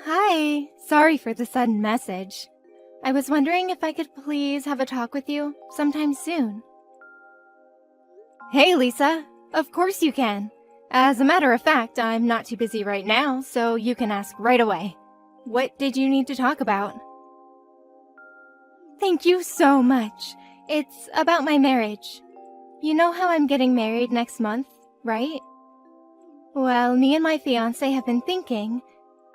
Hi, sorry for the sudden message. I was wondering if I could please have a talk with you sometime soon. Hey, Lisa. Of course you can. As a matter of fact, I'm not too busy right now, so you can ask right away. What did you need to talk about? Thank you so much. It's about my marriage. You know how I'm getting married next month, right? Well, me and my fiancé have been thinking,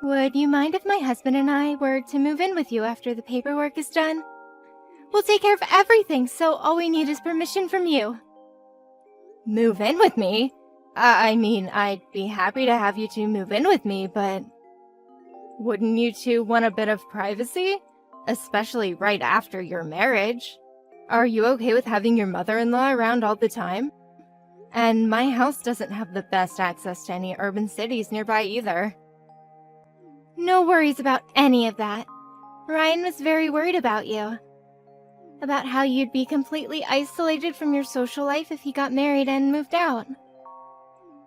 would you mind if my husband and I were to move in with you after the paperwork is done? We'll take care of everything, so all we need is permission from you. Move in with me? I'd be happy to have you two move in with me, but wouldn't you two want a bit of privacy? Especially right after your marriage. Are you okay with having your mother-in-law around all the time? And my house doesn't have the best access to any urban cities nearby either. No worries about any of that. Ryan was very worried about you. About how you'd be completely isolated from your social life if he got married and moved out.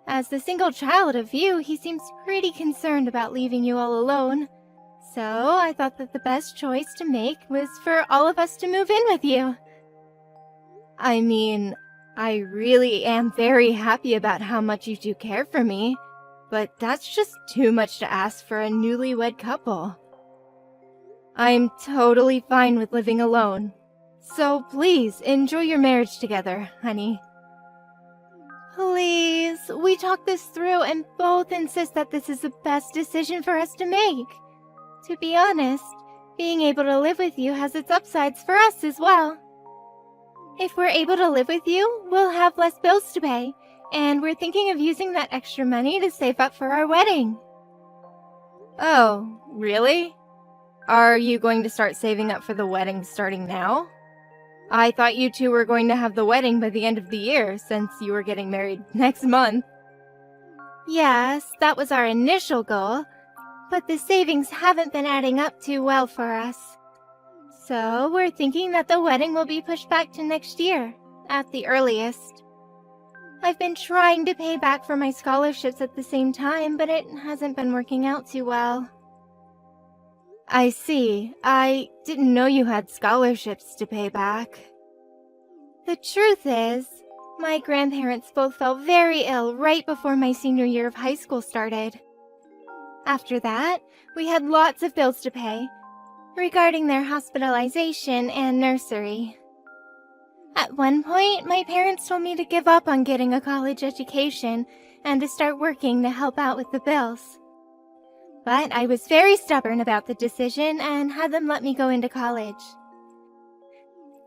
As the single child of you, he seems pretty concerned about leaving you all alone. So I thought that the best choice to make was for all of us to move in with you. I really am very happy about how much you two care for me, but that's just too much to ask for a newlywed couple. I'm totally fine with living alone, so please enjoy your marriage together, honey. Please, we talked this through and both insist that this is the best decision for us to make. To be honest, being able to live with you has its upsides for us as well. If we're able to live with you, we'll have less bills to pay, and we're thinking of using that extra money to save up for our wedding. Oh, really? Are you going to start saving up for the wedding starting now? I thought you two were going to have the wedding by the end of the year, since you were getting married next month. Yes, that was our initial goal, but the savings haven't been adding up too well for us. So we're thinking that the wedding will be pushed back to next year, at the earliest. I've been trying to pay back for my scholarships at the same time, but it hasn't been working out too well. I see. I didn't know you had scholarships to pay back. The truth is, my grandparents both fell very ill right before my senior year of high school started. After that, we had lots of bills to pay, regarding their hospitalization and nursery. At one point, my parents told me to give up on getting a college education and to start working to help out with the bills. But I was very stubborn about the decision and had them let me go into college.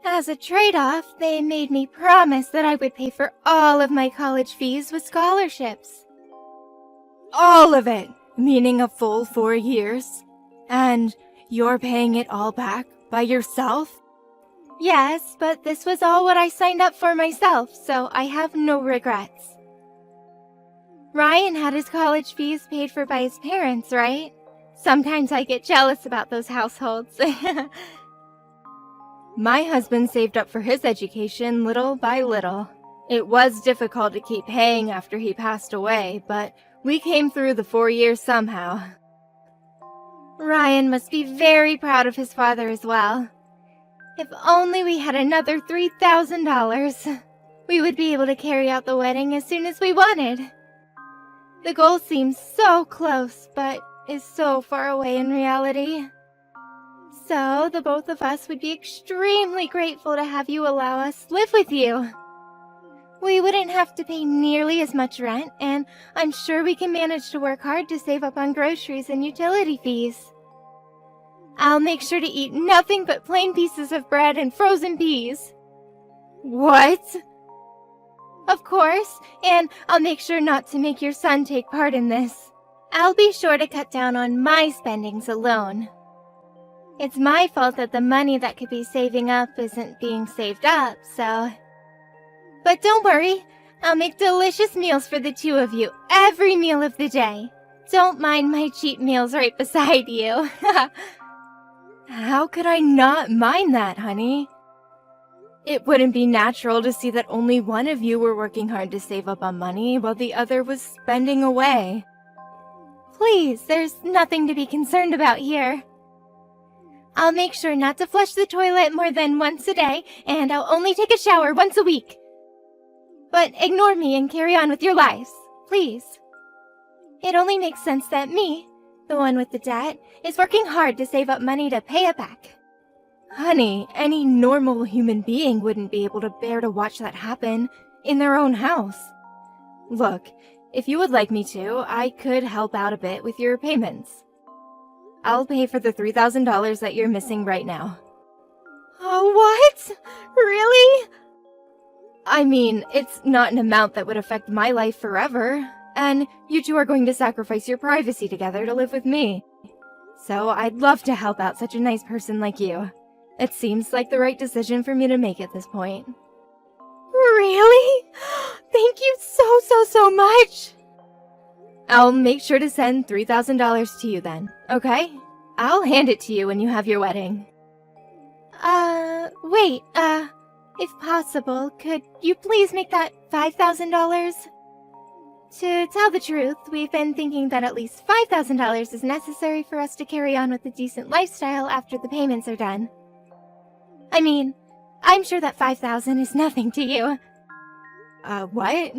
As a trade-off, they made me promise that I would pay for all of my college fees with scholarships. All of it, meaning a full 4 years? And you're paying it all back by yourself? Yes, but this was all what I signed up for myself, so I have no regrets. Ryan had his college fees paid for by his parents, right? Sometimes I get jealous about those households. My husband saved up for his education little by little. It was difficult to keep paying after he passed away, but we came through the 4 years somehow. Ryan must be very proud of his father as well. If only we had another $3,000, we would be able to carry out the wedding as soon as we wanted. The goal seems so close, but is so far away in reality. So, the both of us would be extremely grateful to have you allow us live with you. We wouldn't have to pay nearly as much rent, and I'm sure we can manage to work hard to save up on groceries and utility fees. I'll make sure to eat nothing but plain pieces of bread and frozen peas. What? Of course, and I'll make sure not to make your son take part in this. I'll be sure to cut down on my spendings alone. It's my fault that the money that could be saving up isn't being saved up, so... But don't worry, I'll make delicious meals for the two of you every meal of the day. Don't mind my cheap meals right beside you. How could I not mind that, honey? It wouldn't be natural to see that only one of you were working hard to save up on money while the other was spending away. Please, there's nothing to be concerned about here. I'll make sure not to flush the toilet more than once a day, and I'll only take a shower once a week. But ignore me and carry on with your lives, please. It only makes sense that me, the one with the debt, is working hard to save up money to pay it back. Honey, any normal human being wouldn't be able to bear to watch that happen in their own house. Look, if you would like me to, I could help out a bit with your payments. I'll pay for the $3,000 that you're missing right now. What? Really? I mean, it's not an amount that would affect my life forever, and you two are going to sacrifice your privacy together to live with me. So I'd love to help out such a nice person like you. It seems like the right decision for me to make at this point. Really? Thank you so much! I'll make sure to send $3,000 to you then, okay? I'll hand it to you when you have your wedding. Wait, if possible, could you please make that $5,000? To tell the truth, we've been thinking that at least $5,000 is necessary for us to carry on with a decent lifestyle after the payments are done. I mean, I'm sure that $5,000 is nothing to you. What?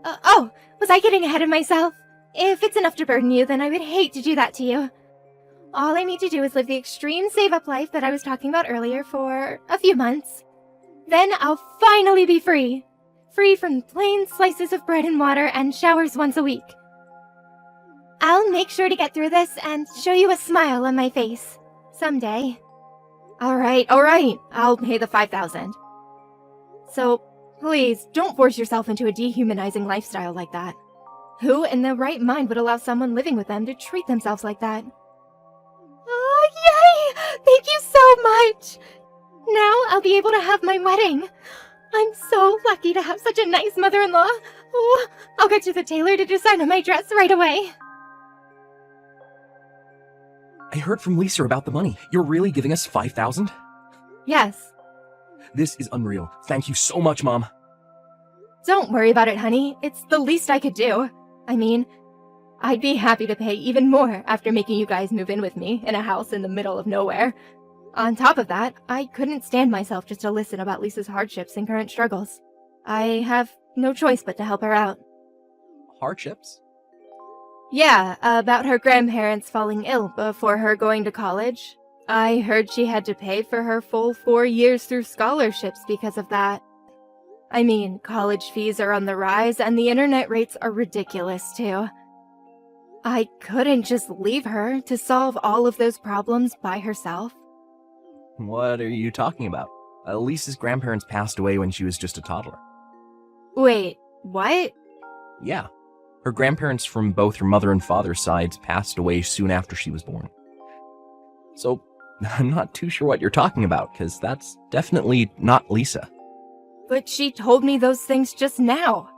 Oh, was I getting ahead of myself? If it's enough to burden you, then I would hate to do that to you. All I need to do is live the extreme save-up life that I was talking about earlier for a few months. Then I'll finally be free. Free from plain slices of bread and water and showers once a week. I'll make sure to get through this and show you a smile on my face. Someday. Alright. I'll pay the $5,000. So, please, don't force yourself into a dehumanizing lifestyle like that. Who in their right mind would allow someone living with them to treat themselves like that? Oh, yay! Thank you so much! Now I'll be able to have my wedding. I'm so lucky to have such a nice mother-in-law. Oh, I'll get to the tailor to design on my dress right away. I heard from Lisa about the money. You're really giving us $5,000? Yes. This is unreal. Thank you so much, Mom. Don't worry about it, honey. It's the least I could do. I mean, I'd be happy to pay even more after making you guys move in with me in a house in the middle of nowhere. On top of that, I couldn't stand myself just to listen about Lisa's hardships and current struggles. I have no choice but to help her out. Hardships? Yeah, about her grandparents falling ill before her going to college. I heard she had to pay for her full 4 years through scholarships because of that. I mean, college fees are on the rise and the internet rates are ridiculous too. I couldn't just leave her to solve all of those problems by herself. What are you talking about? Lisa's grandparents passed away when she was just a toddler. Wait, what? Yeah. Her grandparents from both her mother and father's sides passed away soon after she was born. So, I'm not too sure what you're talking about, because that's definitely not Lisa. But she told me those things just now.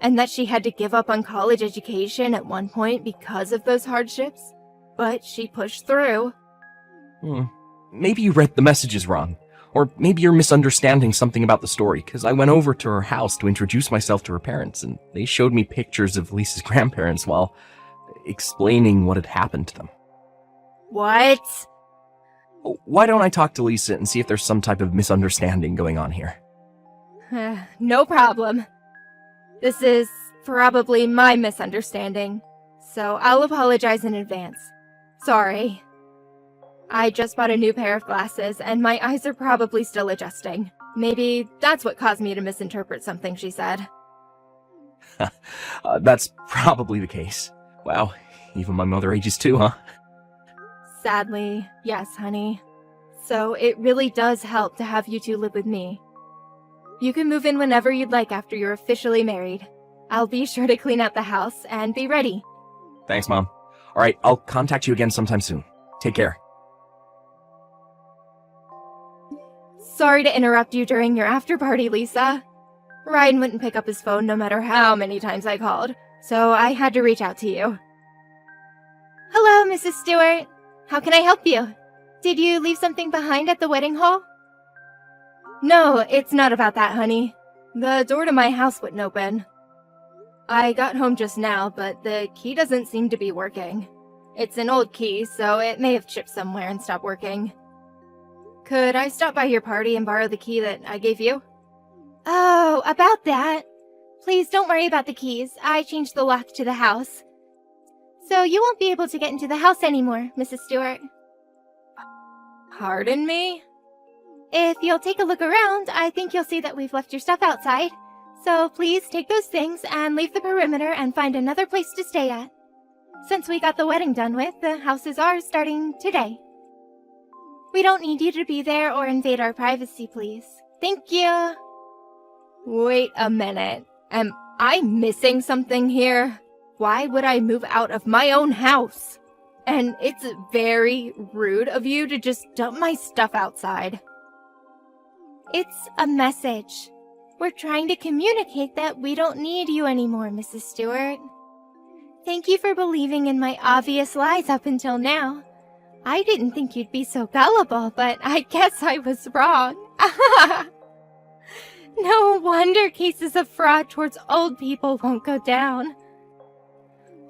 And that she had to give up on college education at one point because of those hardships. But she pushed through. Maybe you read the messages wrong. Or maybe you're misunderstanding something about the story, because I went over to her house to introduce myself to her parents, and they showed me pictures of Lisa's grandparents while explaining what had happened to them. What? Why don't I talk to Lisa and see if there's some type of misunderstanding going on here? No problem. This is probably my misunderstanding, so I'll apologize in advance. Sorry. I just bought a new pair of glasses, and my eyes are probably still adjusting. Maybe that's what caused me to misinterpret something she said. That's probably the case. Wow, even my mother ages too, huh? Sadly, yes, honey. So it really does help to have you two live with me. You can move in whenever you'd like after you're officially married. I'll be sure to clean out the house and be ready. Thanks, Mom. Alright, I'll contact you again sometime soon. Take care. Sorry to interrupt you during your after-party, Lisa. Ryan wouldn't pick up his phone no matter how many times I called, so I had to reach out to you. Hello, Mrs. Stewart. How can I help you? Did you leave something behind at the wedding hall? No, it's not about that, honey. The door to my house wouldn't open. I got home just now, but the key doesn't seem to be working. It's an old key, so it may have chipped somewhere and stopped working. Could I stop by your party and borrow the key that I gave you? Oh, about that. Please don't worry about the keys. I changed the lock to the house. So you won't be able to get into the house anymore, Mrs. Stewart. Pardon me? If you'll take a look around, I think you'll see that we've left your stuff outside. So please take those things and leave the perimeter and find another place to stay at. Since we got the wedding done with, the house is ours starting today. We don't need you to be there or invade our privacy, please. Thank you. Wait a minute. Am I missing something here? Why would I move out of my own house? And it's very rude of you to just dump my stuff outside. It's a message. We're trying to communicate that we don't need you anymore, Mrs. Stewart. Thank you for believing in my obvious lies up until now. I didn't think you'd be so gullible, but I guess I was wrong. No wonder cases of fraud towards old people won't go down.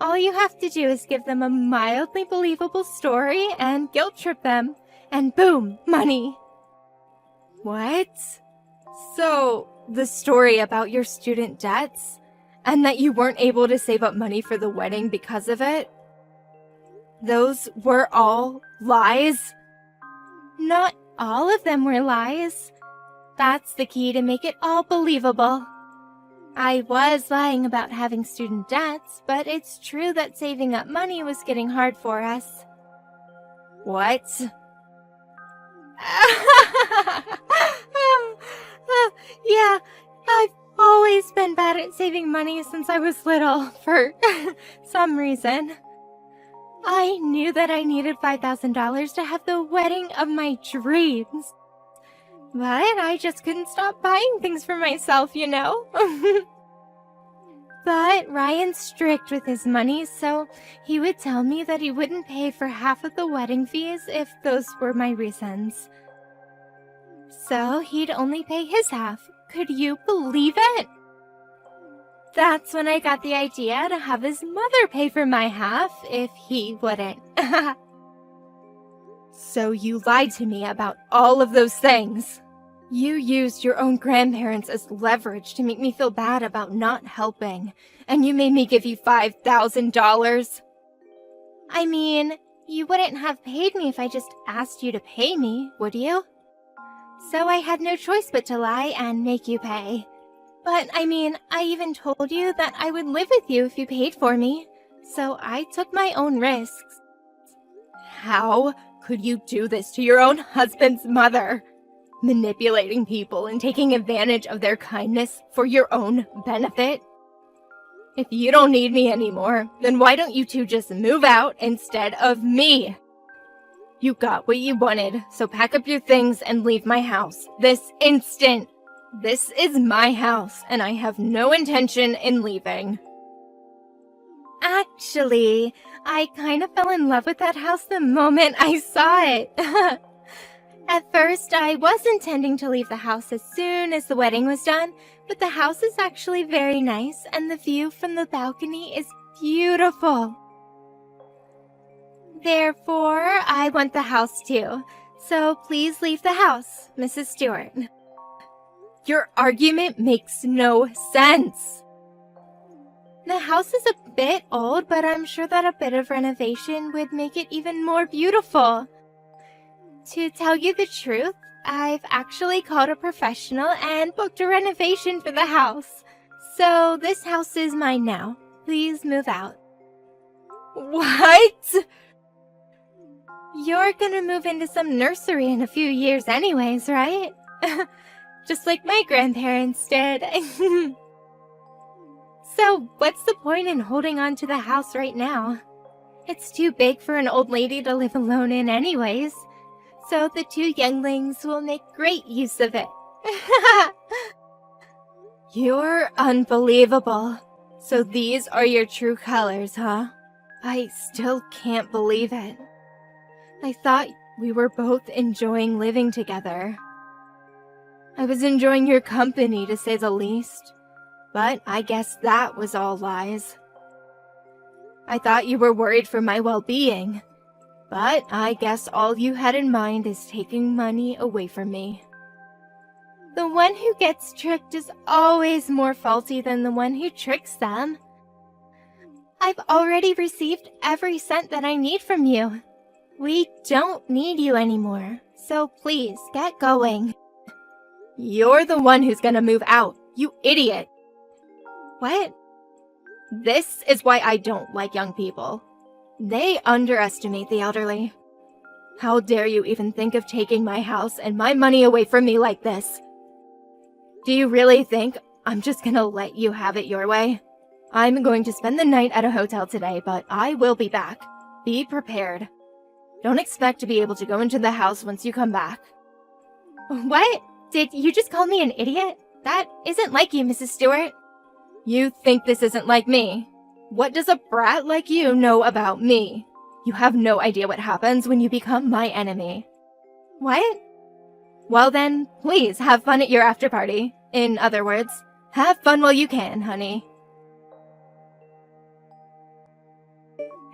All you have to do is give them a mildly believable story and guilt trip them, and boom, money. What? So, the story about your student debts, and that you weren't able to save up money for the wedding because of it? Those were all lies? Not all of them were lies. That's the key to make it all believable. I was lying about having student debts, but it's true that saving up money was getting hard for us. What? Yeah, I've always been bad at saving money since I was little, for some reason. I knew that I needed $5,000 to have the wedding of my dreams. But I just couldn't stop buying things for myself, you know? But Ryan's strict with his money, so he would tell me that he wouldn't pay for half of the wedding fees if those were my reasons. So he'd only pay his half. Could you believe it? That's when I got the idea to have his mother pay for my half if he wouldn't. So you lied to me about all of those things. You used your own grandparents as leverage to make me feel bad about not helping, and you made me give you $5,000. I mean, you wouldn't have paid me if I just asked you to pay me, would you? So I had no choice but to lie and make you pay. But, I mean, I even told you that I would live with you if you paid for me, so I took my own risks. How could you do this to your own husband's mother? Manipulating people and taking advantage of their kindness for your own benefit? If you don't need me anymore, then why don't you two just move out instead of me? You got what you wanted, so pack up your things and leave my house this instant. This is my house, and I have no intention in leaving. Actually, I kind of fell in love with that house the moment I saw it. At first, I was intending to leave the house as soon as the wedding was done, but the house is actually very nice, and the view from the balcony is beautiful. Therefore, I want the house too, so please leave the house, Mrs. Stewart. Your argument makes no sense. The house is a bit old, but I'm sure that a bit of renovation would make it even more beautiful. To tell you the truth, I've actually called a professional and booked a renovation for the house. So this house is mine now. Please move out. What? You're gonna move into some nursery in a few years anyways, right? Just like my grandparents did. So, what's the point in holding on to the house right now? It's too big for an old lady to live alone in anyways. So the two younglings will make great use of it. You're unbelievable. So these are your true colors, huh? I still can't believe it. I thought we were both enjoying living together. I was enjoying your company, to say the least. But I guess that was all lies. I thought you were worried for my well-being, but I guess all you had in mind is taking money away from me. The one who gets tricked is always more faulty than the one who tricks them. I've already received every cent that I need from you. We don't need you anymore, so please get going. You're the one who's gonna move out, you idiot. What? This is why I don't like young people. They underestimate the elderly. How dare you even think of taking my house and my money away from me like this? Do you really think I'm just gonna let you have it your way? I'm going to spend the night at a hotel today, but I will be back. Be prepared. Don't expect to be able to go into the house once you come back. What? Did you just call me an idiot? That isn't like you, Mrs. Stewart. You think this isn't like me? What does a brat like you know about me? You have no idea what happens when you become my enemy. What? Well then, please have fun at your after party. In other words, have fun while you can, honey.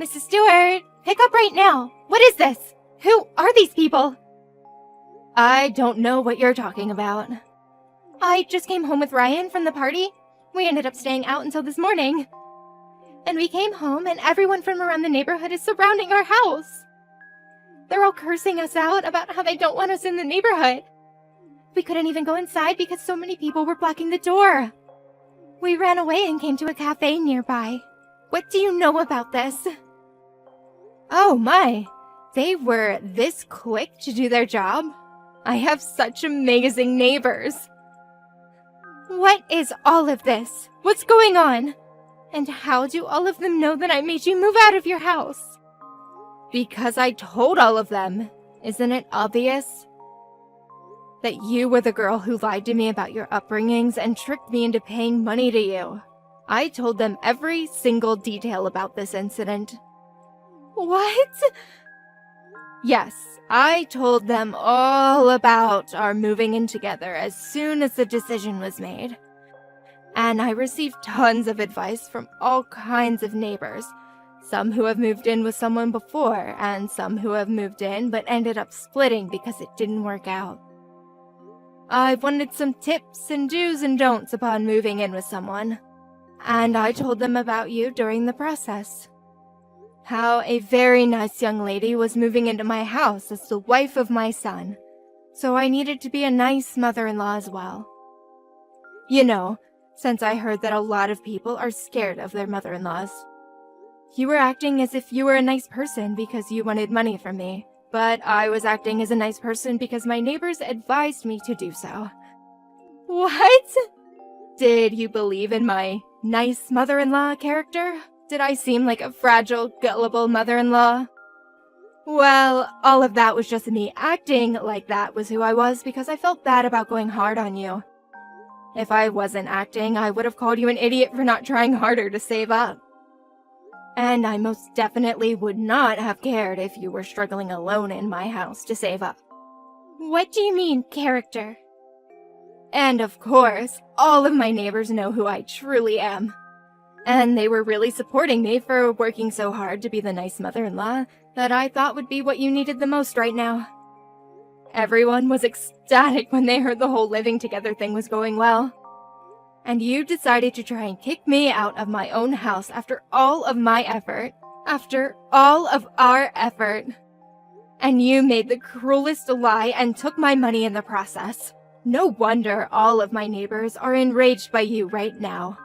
Mrs. Stewart, pick up right now. What is this? Who are these people? I don't know what you're talking about. I just came home with Ryan from the party. We ended up staying out until this morning. And we came home and everyone from around the neighborhood is surrounding our house. They're all cursing us out about how they don't want us in the neighborhood. We couldn't even go inside because so many people were blocking the door. We ran away and came to a cafe nearby. What do you know about this? Oh my, they were this quick to do their job? I have such amazing neighbors. What is all of this? What's going on? And how do all of them know that I made you move out of your house? Because I told all of them. Isn't it obvious? That you were the girl who lied to me about your upbringings and tricked me into paying money to you. I told them every single detail about this incident. What? Yes, I told them all about our moving in together as soon as the decision was made. And I received tons of advice from all kinds of neighbors. Some who have moved in with someone before, and some who have moved in but ended up splitting because it didn't work out. I wanted some tips and do's and don'ts upon moving in with someone. And I told them about you during the process. How a very nice young lady was moving into my house as the wife of my son. So I needed to be a nice mother-in-law as well. You know, since I heard that a lot of people are scared of their mother-in-laws. You were acting as if you were a nice person because you wanted money from me, but I was acting as a nice person because my neighbors advised me to do so. What? Did you believe in my nice mother-in-law character? Did I seem like a fragile, gullible mother-in-law? Well, all of that was just me acting like that was who I was because I felt bad about going hard on you. If I wasn't acting, I would have called you an idiot for not trying harder to save up. And I most definitely would not have cared if you were struggling alone in my house to save up. What do you mean, character? And of course, all of my neighbors know who I truly am. And they were really supporting me for working so hard to be the nice mother-in-law that I thought would be what you needed the most right now. Everyone was ecstatic when they heard the whole living together thing was going well. And you decided to try and kick me out of my own house after all of my effort. After all of our effort. And you made the cruelest lie and took my money in the process. No wonder all of my neighbors are enraged by you right now.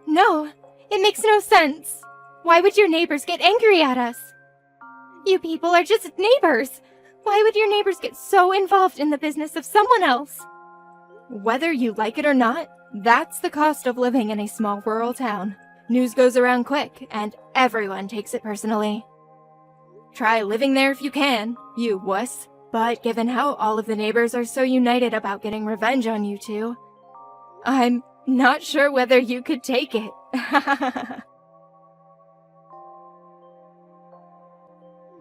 No, it makes no sense. Why would your neighbors get angry at us? You people are just neighbors. Why would your neighbors get so involved in the business of someone else? Whether you like it or not, that's the cost of living in a small rural town. News goes around quick, and everyone takes it personally. Try living there if you can, you wuss. But given how all of the neighbors are so united about getting revenge on you two, I'm not sure whether you could take it.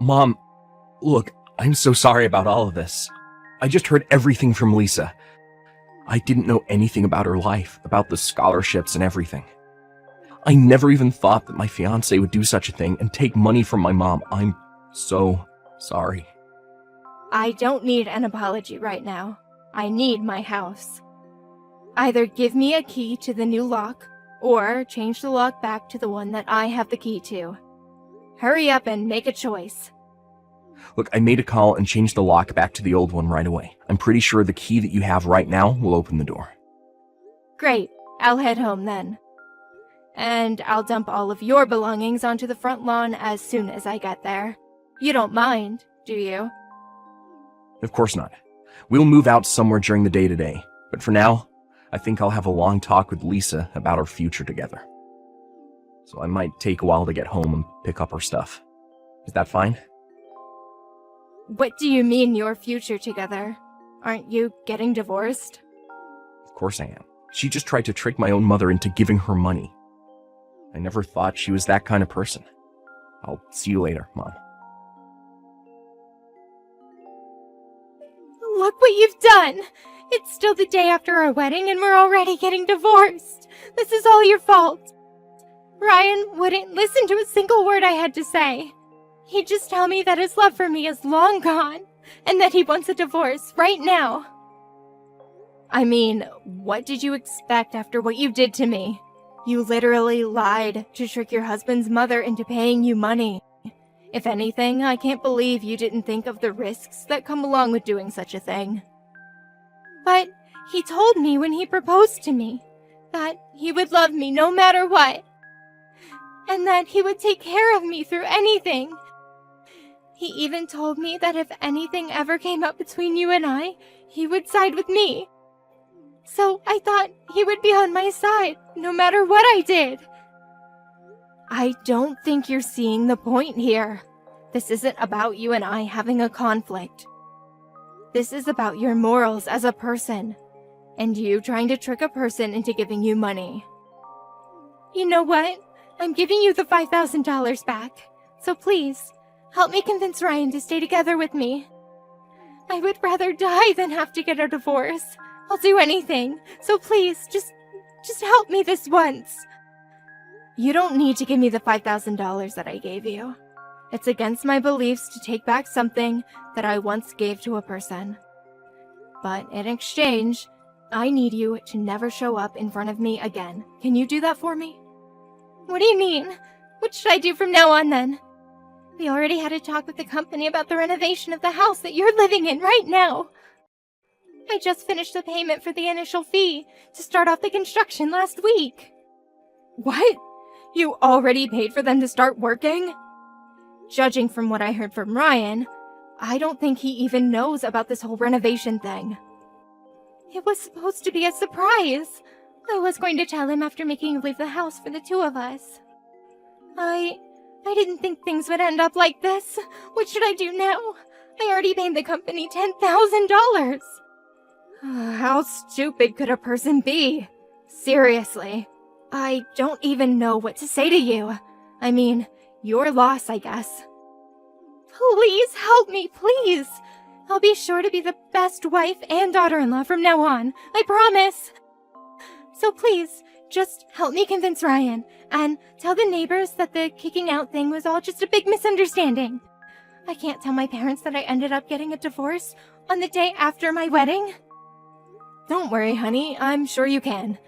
Mom, look, I'm so sorry about all of this. I just heard everything from Lisa. I didn't know anything about her life, about the scholarships and everything. I never even thought that my fiancé would do such a thing and take money from my mom. I'm so sorry. I don't need an apology right now. I need my house. Either give me a key to the new lock, or change the lock back to the one that I have the key to. Hurry up and make a choice. Look, I made a call and changed the lock back to the old one right away. I'm pretty sure the key that you have right now will open the door. Great. I'll head home then. And I'll dump all of your belongings onto the front lawn as soon as I get there. You don't mind, do you? Of course not. We'll move out somewhere during the day today, but for now, I think I'll have a long talk with Lisa about our future together. So I might take a while to get home and pick up our stuff. Is that fine? What do you mean your future together? Aren't you getting divorced? Of course I am. She just tried to trick my own mother into giving her money. I never thought she was that kind of person. I'll see you later, Mom. Look what you've done! It's still the day after our wedding and we're already getting divorced! This is all your fault! Ryan wouldn't listen to a single word I had to say. He'd just tell me that his love for me is long gone, and that he wants a divorce right now. I mean, what did you expect after what you did to me? You literally lied to trick your husband's mother into paying you money. If anything, I can't believe you didn't think of the risks that come along with doing such a thing. But he told me when he proposed to me that he would love me no matter what, and that he would take care of me through anything. He even told me that if anything ever came up between you and I, he would side with me. So I thought he would be on my side, no matter what I did. I don't think you're seeing the point here. This isn't about you and I having a conflict. This is about your morals as a person, and you trying to trick a person into giving you money. You know what? I'm giving you the $5,000 back, so please, help me convince Ryan to stay together with me. I would rather die than have to get a divorce. I'll do anything, so please, just help me this once. You don't need to give me the $5,000 that I gave you. It's against my beliefs to take back something that I once gave to a person. But in exchange, I need you to never show up in front of me again. Can you do that for me? What do you mean? What should I do from now on then? We already had a talk with the company about the renovation of the house that you're living in right now. I just finished the payment for the initial fee to start off the construction last week. What? You already paid for them to start working? Judging from what I heard from Ryan, I don't think he even knows about this whole renovation thing. It was supposed to be a surprise. I was going to tell him after making you leave the house for the two of us. I didn't think things would end up like this. What should I do now? I already paid the company $10,000. How stupid could a person be? Seriously. I don't even know what to say to you. I mean, your loss, I guess. Please help me, please. I'll be sure to be the best wife and daughter-in-law from now on. I promise. So please, just help me convince Ryan, and tell the neighbors that the kicking out thing was all just a big misunderstanding. I can't tell my parents that I ended up getting a divorce on the day after my wedding. Don't worry, honey. I'm sure you can.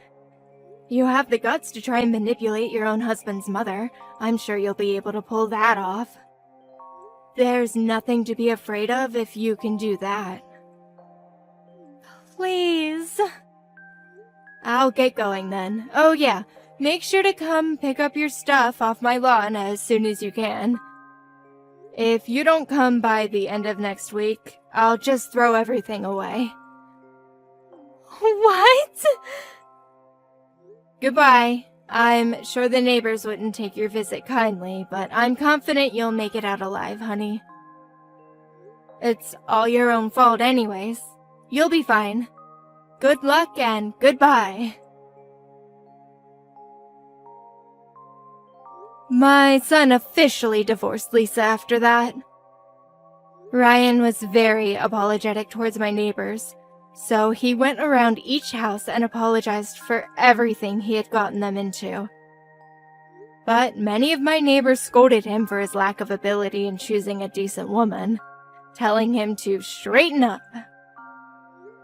You have the guts to try and manipulate your own husband's mother. I'm sure you'll be able to pull that off. There's nothing to be afraid of if you can do that. Please. I'll get going then. Oh yeah, make sure to come pick up your stuff off my lawn as soon as you can. If you don't come by the end of next week, I'll just throw everything away. What? Goodbye. I'm sure the neighbors wouldn't take your visit kindly, but I'm confident you'll make it out alive, honey. It's all your own fault anyways. You'll be fine. Good luck and goodbye. My son officially divorced Lisa after that. Ryan was very apologetic towards my neighbors, So he went around each house and apologized for everything he had gotten them into. But many of my neighbors scolded him for his lack of ability in choosing a decent woman, telling him to straighten up.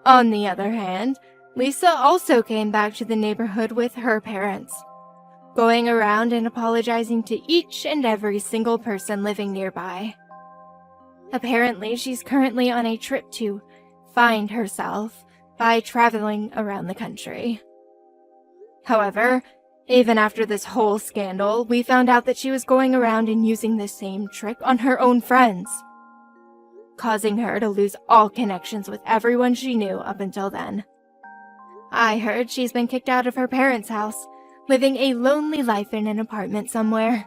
On the other hand, Lisa also came back to the neighborhood with her parents, going around and apologizing to each and every single person living nearby. Apparently, she's currently on a trip to find herself by traveling around the country. However, even after this whole scandal, we found out that she was going around and using the same trick on her own friends, causing her to lose all connections with everyone she knew up until then. I heard she's been kicked out of her parents' house, living a lonely life in an apartment somewhere.